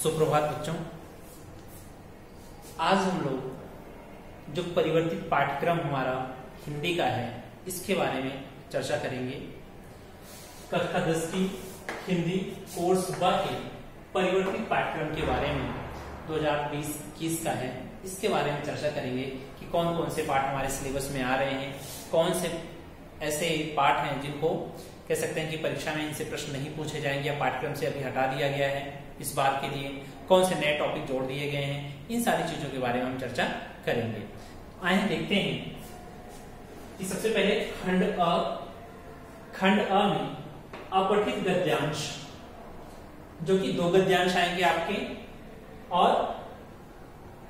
सुप्रभात बच्चों। आज हम लोग जो परिवर्तित पाठ्यक्रम हमारा हिंदी का है इसके बारे में चर्चा करेंगे। कक्षा 10 की हिंदी कोर्स ब के परिवर्तित पाठ्यक्रम के बारे में 2020-21 का है, इसके बारे में चर्चा करेंगे कि कौन कौन से पाठ हमारे सिलेबस में आ रहे हैं, कौन से ऐसे पाठ हैं जिनको कह सकते हैं कि परीक्षा में इनसे प्रश्न नहीं पूछे जाएंगे या पाठ्यक्रम से अभी हटा दिया गया है इस बार के लिए, कौन से नए टॉपिक जोड़ दिए गए हैं, इन सारी चीजों के बारे में हम चर्चा करेंगे। आइए देखते हैं कि सबसे पहले खंड अ में अपठित गद्यांश, जो कि 2 गद्यांश आएंगे आपके और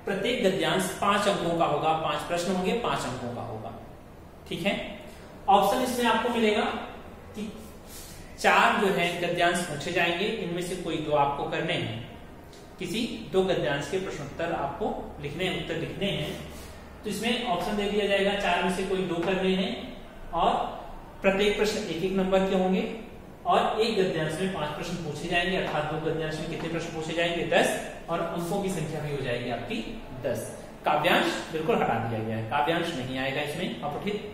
प्रत्येक गद्यांश 5 अंकों का होगा, 5 प्रश्न होंगे, 5 अंकों का होगा। ठीक है। ऑप्शन इसमें आपको मिलेगा कि 4 जो है गद्यांश पूछे जाएंगे, इनमें से कोई 2 आपको करने हैं। किसी 2 गद्यांश के प्रश्नोत्तर आपको लिखने हैं, उत्तर लिखने हैं, तो इसमें ऑप्शन दे दिया जाएगा 4 में से कोई 2 करने हैं और प्रत्येक प्रश्न 1-1 नंबर के होंगे और एक गद्यांश में 5 प्रश्न पूछे जाएंगे, अर्थात 2 गद्यांश में कितने प्रश्न पूछे जाएंगे? 10, और अंकों की संख्या भी हो जाएगी आपकी 10। काव्यांश बिल्कुल हटा दिया गया है, काव्यांश नहीं आएगा इसमें, अपठित।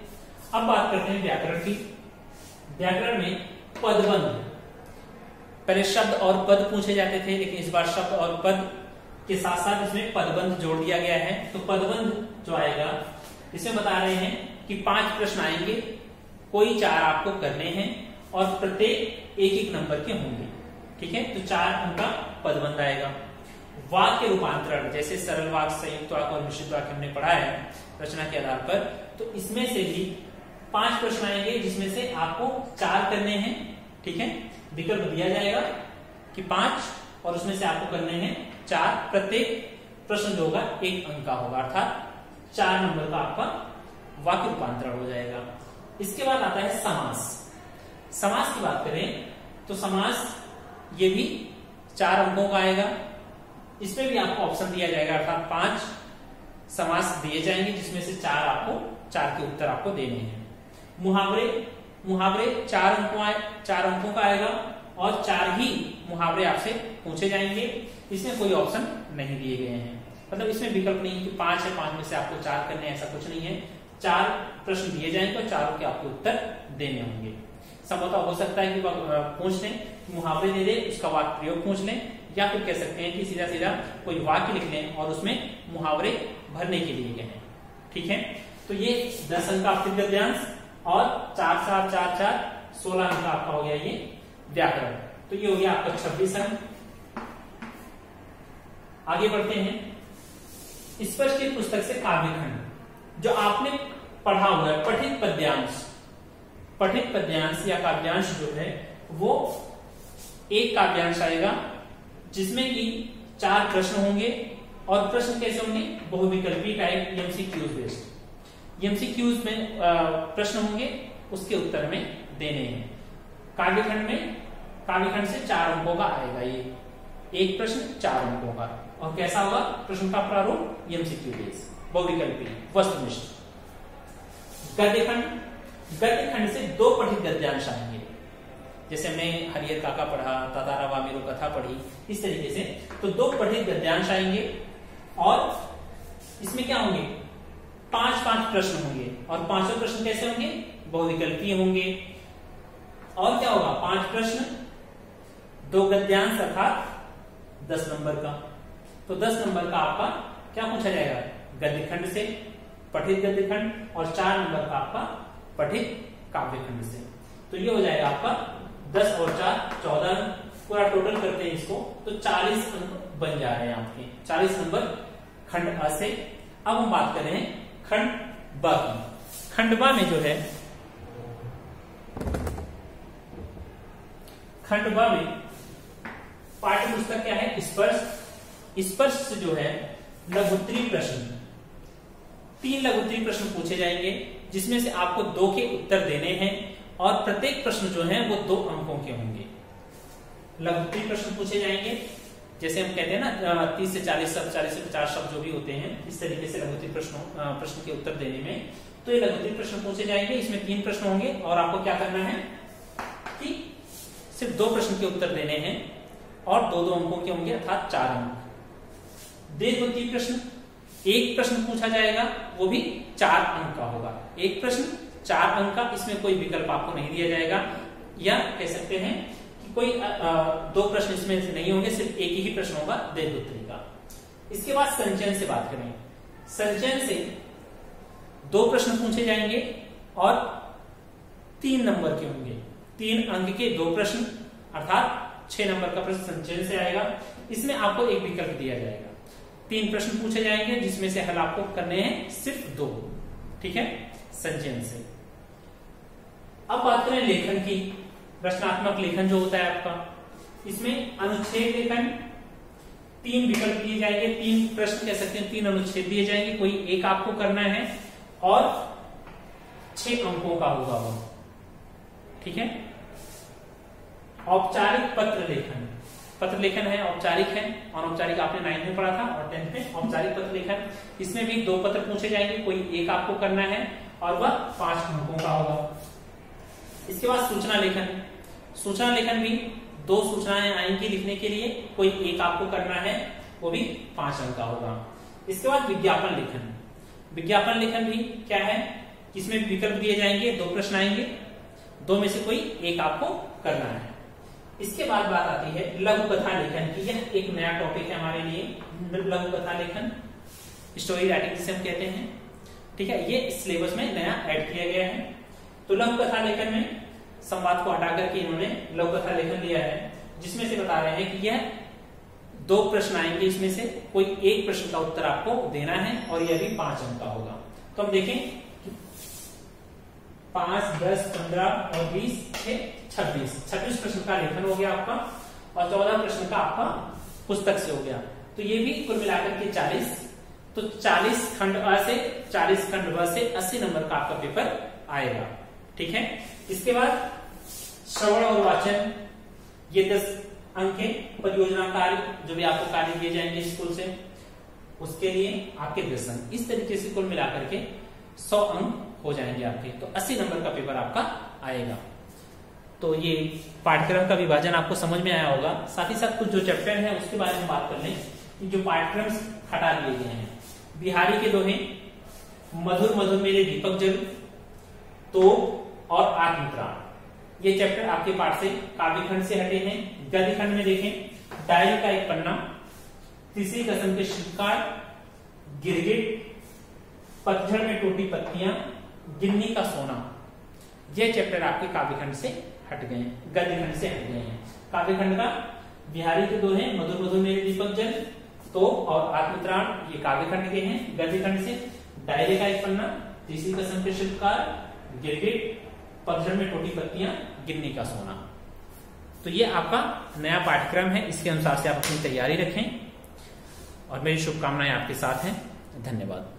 अब बात करते हैं व्याकरण की। व्याकरण में पदबंध, पहले शब्द और पद पूछे जाते थे, लेकिन इस बार शब्द और पद के साथ साथ इसमें पदबंध जोड़ दिया गया है। तो पदबंध जो आएगा इसमें बता रहे हैं कि 5 प्रश्न आएंगे, कोई 4 आपको करने हैं और प्रत्येक 1-1 नंबर के होंगे। ठीक है, तो 4 अंक का पदबंध आएगा। वाक्य रूपांतरण, जैसे सरल वाक्य, संयुक्त वाक्य और मिश्रित वाक्य हमने पढ़ा है रचना के आधार पर, तो इसमें से भी 5 प्रश्न आएंगे जिसमें से आपको 4 करने हैं। ठीक है, विकल्प दिया जाएगा कि 5 और उसमें से आपको करने हैं 4, प्रत्येक प्रश्न जो होगा 1 अंक का होगा, अर्थात 4 नंबर का आपका वाक्य रूपांतरण हो जाएगा। इसके बाद आता है समास। समास की बात करें तो समास ये भी 4 अंकों का आएगा, इसमें भी आपको ऑप्शन दिया जाएगा, अर्थात 5 समास दिए जाएंगे जिसमें से 4 के उत्तर आपको देने हैं। मुहावरे 4 अंकों का आएगा और 4 ही मुहावरे आपसे पूछे जाएंगे, इसमें कोई ऑप्शन नहीं दिए गए हैं, मतलब इसमें विकल्प नहीं कि 5 है, 5 में से आपको 4 करने, ऐसा कुछ नहीं है। 4 प्रश्न दिए जाएंगे और 4 के आपको उत्तर देने होंगे। संभवतः हो सकता है कि पूछ लें, मुहावरे दे दे, उसका वाक्य प्रयोग पूछ लें, या फिर कह सकते हैं कि सीधा सीधा कोई वाक्य लिख लें और उसमें मुहावरे भरने के लिए कहें। ठीक है, तो ये 10 अंक का अपठित गद्यांश और 4, 4, 4, 4, 16 अंक का आपका हो गया ये व्याकरण। तो ये हो गया आपका 26 अंक। आगे बढ़ते हैं। स्पष्ट की पुस्तक से काव्यखंड, जो आपने पढ़ा हुआ है, पठित पद्यांश या काव्यांश जो है वो एक काव्यांश आएगा जिसमें कि 4 प्रश्न होंगे और प्रश्न कैसे होंगे? बहुविकल्पी टाइप, एमसीक्यूज बेस्ड। एमसीक्यूज में प्रश्न होंगे, उसके उत्तर में देने हैं। काव्यखंड से 4 अंकों का आएगा ये, एक प्रश्न 4 अंकों का, और कैसा होगा प्रश्न का प्रारूप? एमसीक्यू बेस्ड, बहुविकल्पी, वस्तुनिष्ठ। गद्यखंड से 2 पठित गद्यांश आएंगे, जैसे हमने हरिहर काका पढ़ा, तातारा वामेरो कथा पढ़ी, इस तरीके से। तो 2 पठित गद्यांश आएंगे और इसमें क्या होंगे? 5-5 प्रश्न होंगे और 5 प्रश्न कैसे होंगे? बहुविकल्पीय होंगे। और क्या होगा? 5 प्रश्न, 2 गद्यांश, अर्थात 10 नंबर का। तो 10 नंबर का आपका क्या पूछा जाएगा? गद्यखंड से, पठित गद्यखंड, और 4 नंबर का आपका पठित काव्यखंड से। तो ये हो जाएगा आपका 10 और 4 14 अंक, पूरा टोटल करते हैं इसको तो 40 अंक बन जा रहे हैं आपके। 40 नंबर खंड अ से। अब हम बात कर रहे हैं खंड ब की। खंड ब में जो है, खंड ब में पाठ्य पुस्तक क्या है? स्पर्श से जो है लघुत्तरीय प्रश्न, 3 लघुत्तरीय प्रश्न पूछे जाएंगे जिसमें से आपको 2 के उत्तर देने हैं और प्रत्येक प्रश्न जो है वो 2 अंकों के होंगे। लघुत्तरीय प्रश्न पूछे जाएंगे, जैसे हम कहते हैं ना 30 से 40 शब्द, 40 से 50 शब्द जो भी होते हैं, इस तरीके से लघुत्तरीय प्रश्न के उत्तर देने में। तो ये लघुत्तरीय प्रश्न पूछे जाएंगे, इसमें 3 प्रश्न होंगे और आपको क्या करना है कि सिर्फ 2 प्रश्न के उत्तर देने हैं और 2-2 अंकों के होंगे अर्थात 4 अंक। दीर्घवृत्तीय प्रश्न, एक प्रश्न पूछा जाएगा, वो भी 4 अंक का होगा। एक प्रश्न 4 अंक का, इसमें कोई विकल्प आपको नहीं दिया जाएगा, या कह सकते हैं कि कोई 2 प्रश्न इसमें से नहीं होंगे, सिर्फ एक ही प्रश्न होगा दीर्घवृत्तीय का। इसके बाद संचयन से बात करें। संचयन से 2 प्रश्न पूछे जाएंगे और 3 नंबर के होंगे, 3 अंक के 2 प्रश्न अर्थात 6 नंबर का प्रश्न संचयन से आएगा। इसमें आपको एक विकल्प दिया जाएगा। 3 प्रश्न पूछे जाएंगे जिसमें से हल आपको करने हैं सिर्फ 2, ठीक है, संचयन से। अब बात करें लेखन की। रचनात्मक लेखन जो होता है आपका, इसमें अनुच्छेद लेखन, 3 विकल्प दिए जाएंगे, 3 प्रश्न कह सकते हैं, 3 अनुच्छेद दिए जाएंगे, कोई एक आपको करना है और 6 अंकों का होगा वो, ठीक है। औपचारिक पत्र लेखन, पत्र लेखन है, औपचारिक है, अनौपचारिक आपने 9th में पढ़ा था और 10th में। औपचारिक पत्र लेखन, इसमें भी 2 पत्र पूछे जाएंगे, कोई एक आपको करना है और वह 5 अंकों का होगा। इसके बाद सूचना लेखन, सूचना लेखन भी 2 सूचनाएं आएंगी लिखने के लिए, कोई एक आपको करना है, वो भी 5 अंक का होगा। इसके बाद विज्ञापन लेखन, विज्ञापन लेखन भी क्या है, इसमें विकल्प दिए जाएंगे, 2 प्रश्न आएंगे, 2 में से कोई एक आपको करना है। इसके बाद बात आती है लघु कथा लेखन की। यह एक नया टॉपिक है हमारे लिए, लघु कथा लेखन, स्टोरी राइटिंग जिसे हम कहते हैं, ठीक है। ये सिलेबस में नया ऐड किया गया है। तो लघु कथा लेखन में संवाद को हटा करके इन्होंने लघु कथा लेखन लिया है, जिसमें से बता रहे हैं कि यह 2 प्रश्न आएंगे, इसमें से कोई एक प्रश्न का उत्तर आपको देना है और यह भी 5 अंक का होगा। तो हम देखें 5, 10, 15 और 20, 26 प्रश्न का लेखन हो गया आपका और 14 प्रश्न का आपका पुस्तक से हो गया। तो ये भी कुल मिलाकर के 40, तो 40 खंड अ से 40 खंड ब से 80 नंबर का आपका पेपर आएगा, ठीक है। इसके बाद श्रवण और वाचन, ये 10 अंक के परियोजना कार्य जो भी आपको कार्य दिए जाएंगे स्कूल से, उसके लिए आपके 10 अंक। इस तरीके से कुल मिलाकर के 100 अंक हो जाएंगे आपके, तो 80 नंबर का पेपर आपका आएगा। तो ये पाठ्यक्रम का विभाजन आपको समझ में आया होगा। साथ ही साथ कुछ जो चैप्टर है उसके बारे में बात कर लें। जो पाठ्यक्रम हटा दिए गए हैं, बिहारी के दोहे, मधुर मधुर मेरे दीपक जल, तो और आत्मत्राण, ये चैप्टर आपके पाठ से काव्य खंड से हटे हैं। गद्य खंड में देखें, डायरी का एक पन्ना, तीसरी कसम के शिकार, गिरगिट, पतझड़ में टूटी पत्तियां, गिन्नी का सोना, ये चैप्टर आपके काव्य खंड से हट गए हैं, गद्य खंड से हट गए हैं। काव्य खंड का बिहारी के दोहे, मधुर मधुर मेरे दीपक जल, तो और आत्मत्राण, ये काव्य खंड के हैं। गद्य खंड से डायरी का एक पन्ना, तीसरी कसम के शिल्पकार, गिरगिट, पतझड़ में टूटी पत्तियां, गिन्नी का सोना। तो ये आपका नया पाठ्यक्रम है, इसके अनुसार से आप अपनी तैयारी रखें और मेरी शुभकामनाएं आपके साथ हैं। धन्यवाद।